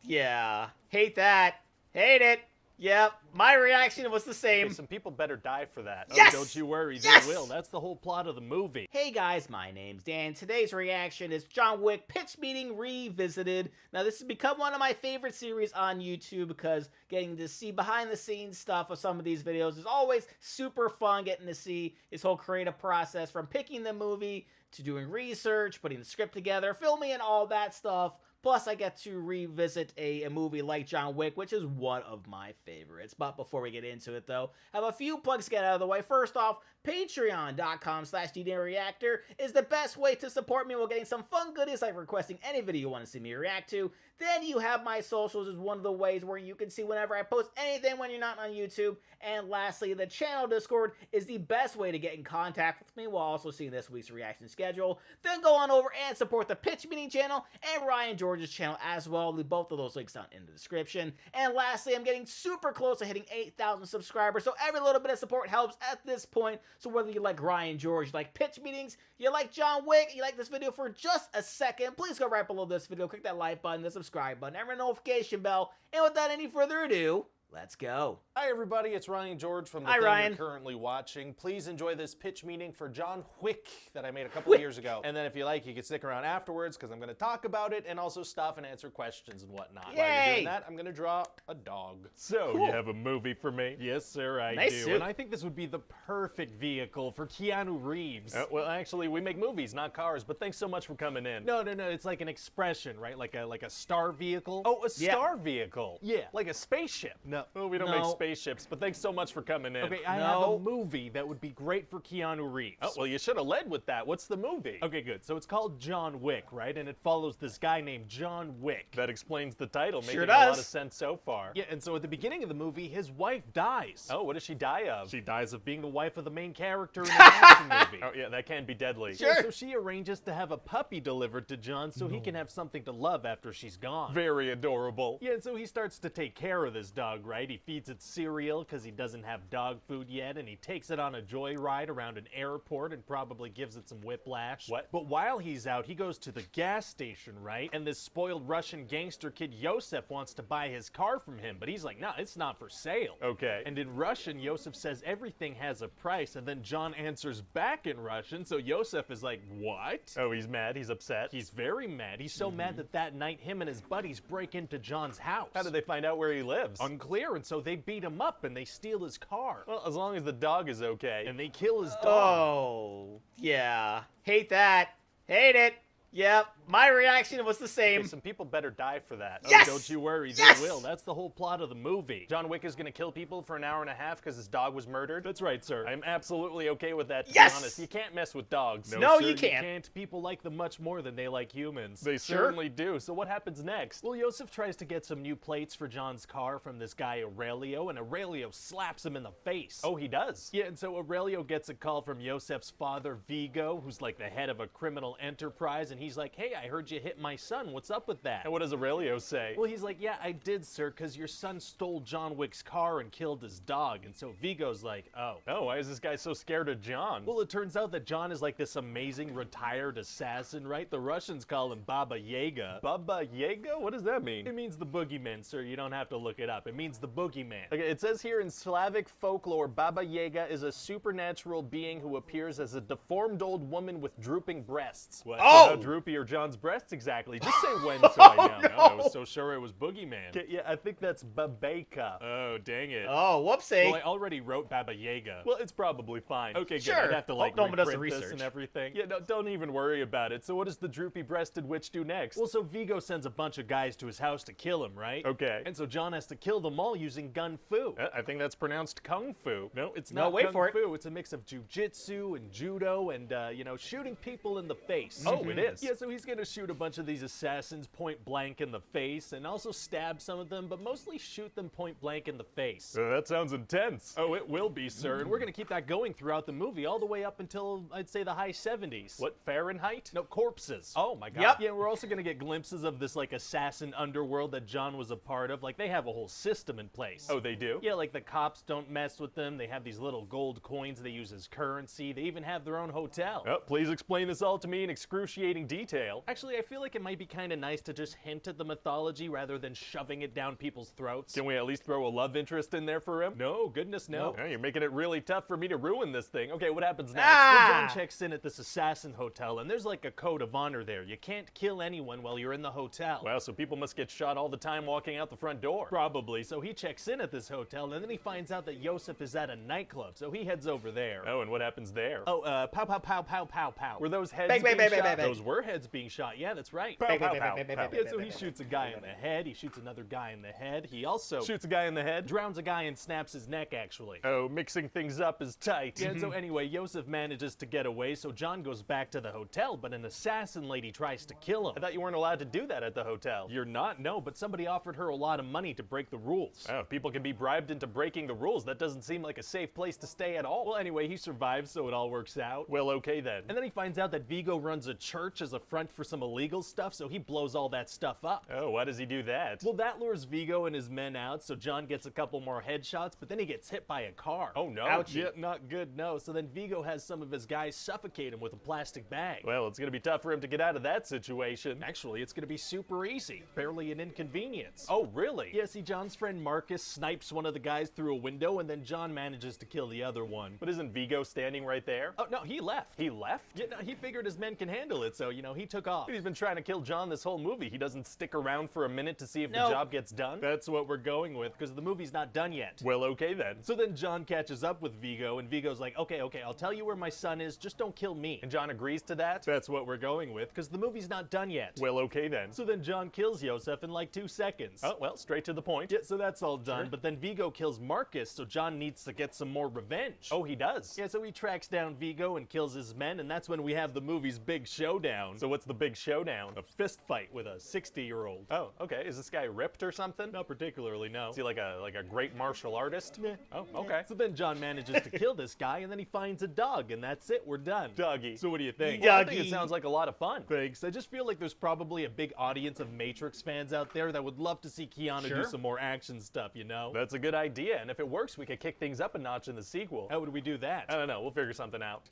yeah. Hate that. Hate it. Yep. My reaction was the same. Okay, some people better die for that. Yes! Oh, don't you worry, Yes! they will. That's the whole plot of the movie. Hey guys, my name's Dan. Today's reaction is John Wick Pitch Meeting Revisited. Now this has become one of my favorite series on YouTube because getting to see behind the scenes stuff of some of these videos is always super fun, getting to see his whole creative process from picking the movie to doing research, putting the script together, filming and all that stuff. Plus, I get to revisit a movie like John Wick, which is one of my favorites. But before we get into it, though, I have a few plugs to get out of the way. First off, Patreon.com/Reactor is the best way to support me while getting some fun goodies like requesting any video you want to see me react to. Then you have my socials is one of the ways where you can see whenever I post anything when you're not on YouTube. And lastly, the channel Discord is the best way to get in contact with me while also seeing this week's reaction schedule. Then go on over and support the Pitch Meeting channel and Ryan George's channel as well. I'll leave both of those links down in the description. And lastly, I'm getting super close to hitting 8,000 subscribers, so every little bit of support helps at this point. So whether you like Ryan George, you like Pitch Meetings, you like John Wick, you like this video for just a second, please go right below this video, click that like button, the subscribe button, and the notification bell. And without any further ado, let's go. Hi everybody, it's Ryan George from the Hi, thing Ryan. you're currently watching. Please enjoy this pitch meeting for John Wick that I made a couple of years ago. And then if you like, you can stick around afterwards because I'm going to talk about it and also stop and answer questions and whatnot. Yay! While you're doing that, I'm going to draw a dog. So, Cool. You have a movie for me? Yes, sir, I Nice do. suit. And I think this would be the perfect vehicle for Keanu Reeves. Well, actually, we make movies, not cars, but thanks so much for coming in. No, it's like an expression, right? Like a star vehicle. Oh, a star vehicle. Yeah, like a spaceship. No, we don't make spaceships, but thanks so much for coming in. Okay, I have a movie that would be great for Keanu Reeves. Oh, well, you should have led with that. What's the movie? Okay, good. So it's called John Wick, right? And it follows this guy named John Wick. That explains the title, making a lot of sense so far. Yeah, and so at the beginning of the movie, his wife dies. Oh, what does she die of? She dies of being the wife of the main character in an action movie. Oh, yeah, that can be deadly. Sure. Yeah, so she arranges to have a puppy delivered to John so he can have something to love after she's gone. Very adorable. Yeah, and so he starts to take care of this dog, right? He feeds it cereal because he doesn't have dog food yet, and he takes it on a joyride around an airport and probably gives it some whiplash. What? But while he's out, he goes to the gas station, right? And this spoiled Russian gangster kid Yosef wants to buy his car from him, but he's like, no, it's not for sale. Okay. And in Russian, Yosef says everything has a price, and then John answers back in Russian, so Yosef is like, what? Oh, he's mad, he's upset. He's very mad. He's so mad that night him and his buddies break into John's house. How did they find out where he lives? Unclear, and so they beat him up and they steal his car. Well, as long as the dog is okay. And they kill his dog. Oh, yeah. Hate that. Hate it. Yep. My reaction was the same. Okay, some people better die for that. Yes! Oh, don't you worry, Yes! they will. That's the whole plot of the movie. John Wick is gonna kill people for an hour and a half because his dog was murdered. That's right, sir. I'm absolutely okay with that, to be honest. You can't mess with dogs. No, sir, you can't. People like them much more than they like humans. They certainly do. So what happens next? Well, Yosef tries to get some new plates for John's car from this guy Aurelio, and Aurelio slaps him in the face. Oh, he does? Yeah, and so Aurelio gets a call from Yosef's father, Vigo, who's like the head of a criminal enterprise, and he's like, hey, I heard you hit my son. What's up with that? And what does Aurelio say? Well, he's like, yeah, I did, sir, because your son stole John Wick's car and killed his dog. And so Vigo's like, oh, why is this guy so scared of John? Well, it turns out that John is like this amazing retired assassin, right? The Russians call him Baba Yaga. Baba Yaga? What does that mean? It means the boogeyman, sir. You don't have to look it up. It means the boogeyman. Okay, it says here in Slavic folklore, Baba Yaga is a supernatural being who appears as a deformed old woman with drooping breasts. What? Oh! So how droopy are John's breasts exactly? Just say when so I know. No. I was so sure it was boogeyman. Okay, yeah, I think that's Babeka. Oh, dang it. Oh, whoopsie. Well, I already wrote Baba Yaga. Well, it's probably fine. Okay, good. Sure. I'd have to like no one does the reprint this research. and everything. Yeah, no, don't even worry about it. So what does the droopy-breasted witch do next? Well, so Vigo sends a bunch of guys to his house to kill him, right? Okay. And so John has to kill them all using gun fu. I think that's pronounced kung fu. No, it's not wait kung for it. fu. It's a mix of jujitsu and judo and, shooting people in the face. Oh, it is? Yeah, so he's gonna shoot a bunch of these assassins point blank in the face and also stab some of them, but mostly shoot them point blank in the face. That sounds intense. Oh, it will be, sir. And we're gonna keep that going throughout the movie all the way up until, I'd say, the high 70s. What, Fahrenheit? No, corpses. Oh my god. Yep. Yeah, we're also gonna get glimpses of this, like, assassin underworld that John was a part of. Like, they have a whole system in place. Oh, they do? Yeah, like the cops don't mess with them. They have these little gold coins they use as currency. They even have their own hotel. Oh, please explain this all to me in excruciating detail. Actually, I feel like it might be kind of nice to just hint at the mythology rather than shoving it down people's throats. Can we at least throw a love interest in there for him? No, goodness no. Oh, you're making it really tough for me to ruin this thing. Okay, what happens next? Well, John checks in at this assassin hotel, and there's like a code of honor there. You can't kill anyone while you're in the hotel. Wow, so people must get shot all the time walking out the front door. Probably. So he checks in at this hotel, and then he finds out that Yosef is at a nightclub, so he heads over there. Oh, and what happens there? Oh, pow, pow, pow, pow, pow, pow. Were those heads being shot? Those were heads being shot. Yeah, that's right. Pow, pow, pow, pow. Yeah, so he shoots a guy in the head. He shoots another guy in the head. He also shoots a guy in the head, drowns a guy, and snaps his neck, actually. Oh, mixing things up is tight. Yeah, so anyway, Yosef manages to get away, so John goes back to the hotel, but an assassin lady tries to kill him. I thought you weren't allowed to do that at the hotel. You're not? No, but somebody offered her a lot of money to break the rules. Oh, people can be bribed into breaking the rules. That doesn't seem like a safe place to stay at all. Well, anyway, he survives, so it all works out. Well, okay then. And then he finds out that Vigo runs a church as a front for some illegal stuff, so he blows all that stuff up. Oh, why does he do that? Well, that lures Vigo and his men out, so John gets a couple more headshots, but then he gets hit by a car. Oh no. Ouchie. Yeah, not good, no. So then Vigo has some of his guys suffocate him with a plastic bag. Well, it's gonna be tough for him to get out of that situation. Actually, it's gonna be super easy. Barely an inconvenience. Oh, really? Yeah, see, John's friend Marcus snipes one of the guys through a window, and then John manages to kill the other one. But isn't Vigo standing right there? Oh, no, he left. He left? Yeah, no, he figured his men can handle it, so, you know, he took off. He's been trying to kill John this whole movie. He doesn't stick around for a minute to see if the job gets done. That's what we're going with, because the movie's not done yet. Well, okay then. So then John catches up with Vigo, and Vigo's like, okay, I'll tell you where my son is, just don't kill me. And John agrees to that? That's what we're going with, because the movie's not done yet. Well, okay then. So then John kills Yosef in like 2 seconds. Oh, well, straight to the point. Yeah, so that's all done, but then Vigo kills Marcus, so John needs to get some more revenge. Oh, he does? Yeah, so he tracks down Vigo and kills his men, and that's when we have the movie's big showdown. So what's the big showdown? A fist fight with a 60-year-old. Oh, okay. Is this guy ripped or something? Not particularly, no. Is he like a great martial artist? Yeah. Oh, okay. So then John manages to kill this guy, and then he finds a dog, and that's it. We're done. Doggy. So what do you think? Well, I think it sounds like a lot of fun. Thanks. I just feel like there's probably a big audience of Matrix fans out there that would love to see Keanu do some more action stuff, you know? That's a good idea, and if it works, we could kick things up a notch in the sequel. How would we do that? I don't know. We'll figure something out.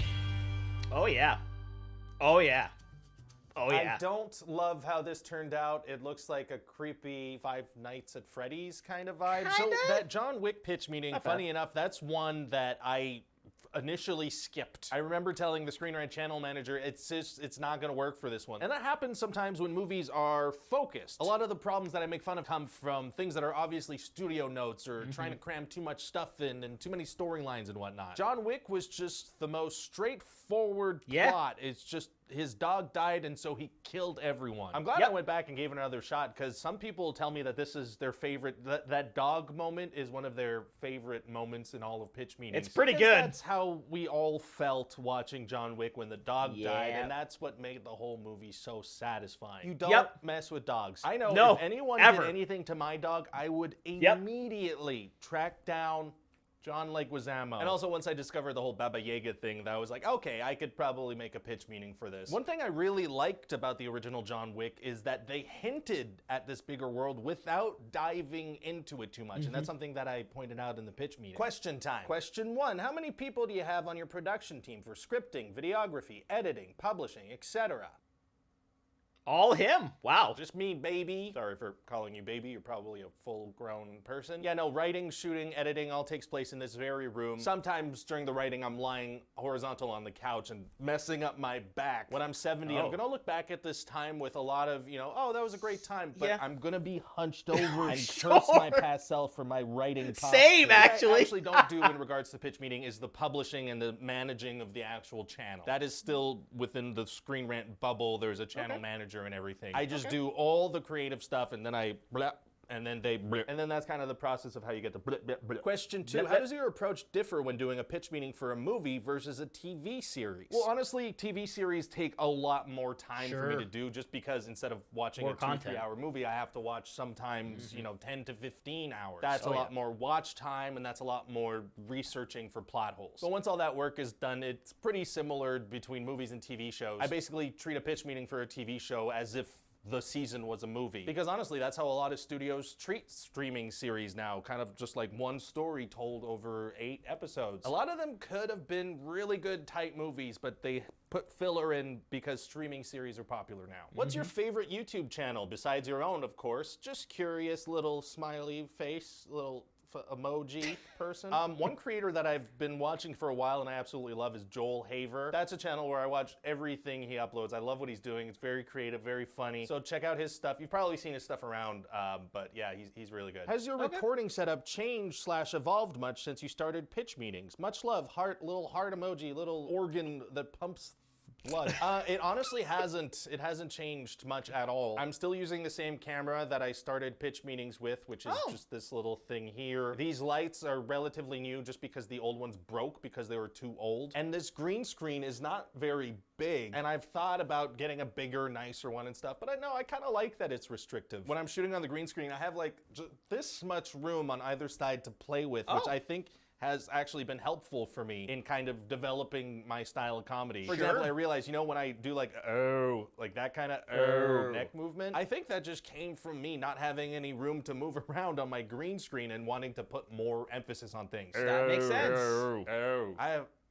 Oh, yeah. Oh, yeah. Oh, yeah. I don't love how this turned out. It looks like a creepy Five Nights at Freddy's kind of vibe. So that John Wick pitch meeting, funny enough, that's one that I initially skipped. I remember telling the Screen Rant channel manager, it's not gonna work for this one. And that happens sometimes when movies are focused. A lot of the problems that I make fun of come from things that are obviously studio notes or trying to cram too much stuff in and too many storylines and whatnot. John Wick was just the most straightforward plot. It's just his dog died and so he killed everyone. I'm glad I went back and gave it another shot because some people tell me that this is their favorite, that dog moment is one of their favorite moments in all of pitch meetings. It's pretty good. That's how we all felt watching John Wick when the dog died, and that's what made the whole movie so satisfying. You don't mess with dogs. I know if anyone did anything to my dog, I would immediately track down John Leguizamo. And also once I discovered the whole Baba Yaga thing, that I was like, okay, I could probably make a pitch meeting for this. One thing I really liked about the original John Wick is that they hinted at this bigger world without diving into it too much. And that's something that I pointed out in the pitch meeting. Question time. Question 1, how many people do you have on your production team for scripting, videography, editing, publishing, etc.? All him. Wow. Just me, baby. Sorry for calling you baby. You're probably a full-grown person. Yeah, no, writing, shooting, editing all takes place in this very room. Sometimes during the writing, I'm lying horizontal on the couch and messing up my back. When I'm 70, I'm gonna look back at this time with a lot of, you know, oh, that was a great time, but I'm gonna be hunched over and curse my past self for my writing posture. Same, actually. What I actually don't do in regards to pitch meeting is the publishing and the managing of the actual channel. That is still within the Screen Rant bubble. There's a channel manager and everything. I just do all the creative stuff and then I and then they and then that's kind of the process of how you get the Question 2, how does your approach differ when doing a pitch meeting for a movie versus a TV series? Well, honestly, TV series take a lot more time for me to do just because instead of watching a 2-3 hour movie, I have to watch sometimes, you know, 10 to 15 hours. That's a lot more watch time and that's a lot more researching for plot holes. But once all that work is done, it's pretty similar between movies and TV shows. I basically treat a pitch meeting for a TV show as if the season was a movie. Because honestly, that's how a lot of studios treat streaming series now, kind of just like one story told over 8 episodes. A lot of them could have been really good, tight movies, but they put filler in because streaming series are popular now. What's your favorite YouTube channel, besides your own, of course? Just curious, little smiley face, little emoji person. One creator that I've been watching for a while and I absolutely love is Joel Haver. That's a channel where I watch everything he uploads. I love what he's doing. It's very creative, very funny. So check out his stuff. You've probably seen his stuff around, but yeah, he's really good. Has your recording setup changed / evolved much since you started pitch meetings? Much love, heart, little heart emoji, little organ that pumps blood. It honestly hasn't. It hasn't changed much at all. I'm still using the same camera that I started pitch meetings with, which is just this little thing here. These lights are relatively new just because the old ones broke because they were too old. And this green screen is not very big. And I've thought about getting a bigger, nicer one and stuff, but I know I kind of like that it's restrictive. When I'm shooting on the green screen, I have like this much room on either side to play with, which I think has actually been helpful for me in kind of developing my style of comedy. For example, I realized, you know, when I do like that kind of neck movement, I think that just came from me not having any room to move around on my green screen and wanting to put more emphasis on things. That makes sense.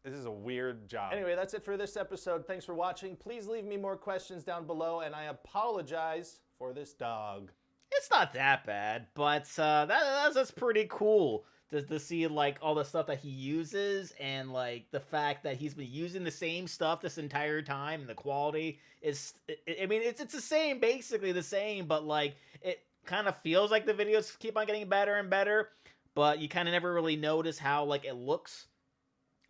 This is a weird job. Anyway, that's it for this episode. Thanks for watching. Please leave me more questions down below, and I apologize for this dog. It's not that bad, but that's pretty cool to see like all the stuff that he uses and like the fact that he's been using the same stuff this entire time and the quality is, I mean, it's the same, basically the same, but like it kind of feels like the videos keep on getting better and better, but you kind of never really notice how like it looks.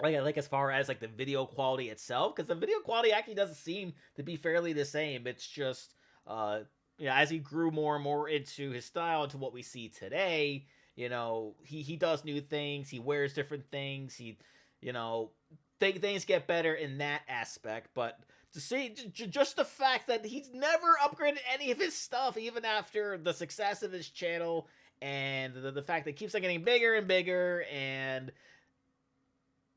Like as far as like the video quality itself, because the video quality actually doesn't seem to be fairly the same. It's just you know, as he grew more and more into his style, into what we see today, you know, he does new things, he wears different things, he, you know, things get better in that aspect. But to see just the fact that he's never upgraded any of his stuff, even after the success of his channel, and the fact that it keeps on getting bigger and bigger, and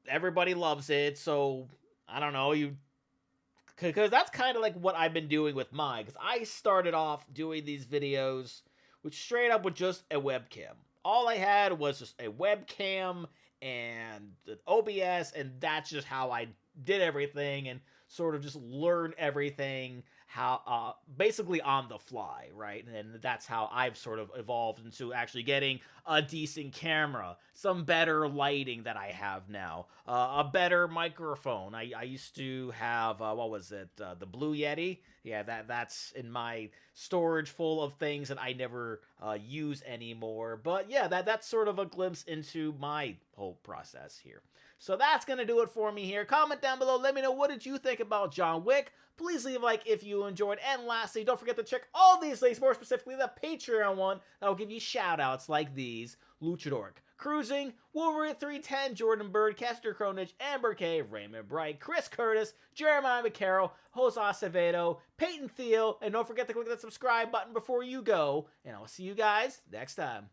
everybody loves it. So I don't know, because that's kind of like what I've been doing with mine. Because I started off doing these videos with straight up with just a webcam. All I had was just a webcam and an OBS, and that's just how I did everything and sort of just learned everything how basically on the fly, right? And that's how I've sort of evolved into actually getting a decent camera, some better lighting that I have now, a better microphone. I used to have what was it, the Blue Yeti? Yeah, that's in my storage full of things that I never use anymore. But yeah, that's sort of a glimpse into my whole process here. So that's going to do it for me here. Comment down below. Let me know, what did you think about John Wick? Please leave a like if you enjoyed. And lastly, don't forget to check all these links, more specifically the Patreon one, that will give you shout-outs like these. Luchador, Cruising, Wolverine 310, Jordan Bird, Kester Cronich, Amber K, Raymond Bright, Chris Curtis, Jeremiah McCarroll, Jose Acevedo, Peyton Thiel, and don't forget to click that subscribe button before you go. And I'll see you guys next time.